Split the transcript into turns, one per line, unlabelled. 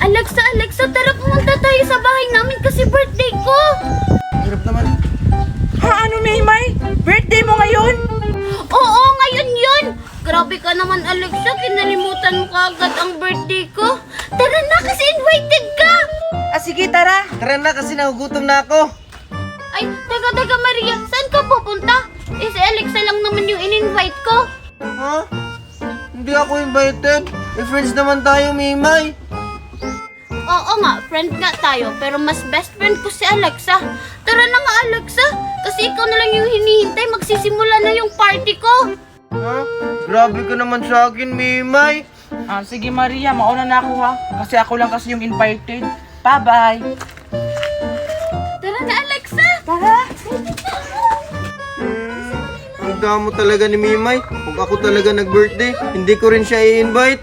Alexa, tara pumunta tayo sa bahay namin kasi birthday ko.
Hirap naman.
Ha, ano, Maymay? Birthday mo ngayon?
Oo, ngayon yun. Grabe ka naman, Alexa. Kinalimutan mo kaagad ang birthday ko. Tara na kasi invited ka.
Ah, sige, tara.
Tara na kasi nagugutom na ako.
Ay, teka, Maria. Saan ka pupunta? Eh, si Alexa lang naman yung in-invite ko.
Ha? Hindi ako invited. May friends naman tayo, Mimay.
Oo nga, friend nga tayo. Pero mas best friend ko si Alexa. Tara na nga, Alexa. Kasi ikaw na lang yung hinihintay. Magsisimula na yung party ko.
Ha? Grabe ka naman sa akin, Mimay.
Ah, sige, Maria, mauna na ako ha. Kasi ako lang kasi yung invited. Bye-bye.
Tara na, Alexa.
Tara.
Ang damo talaga ni Mimay. Kung ako talaga nag-birthday, hindi ko rin siya i-invite.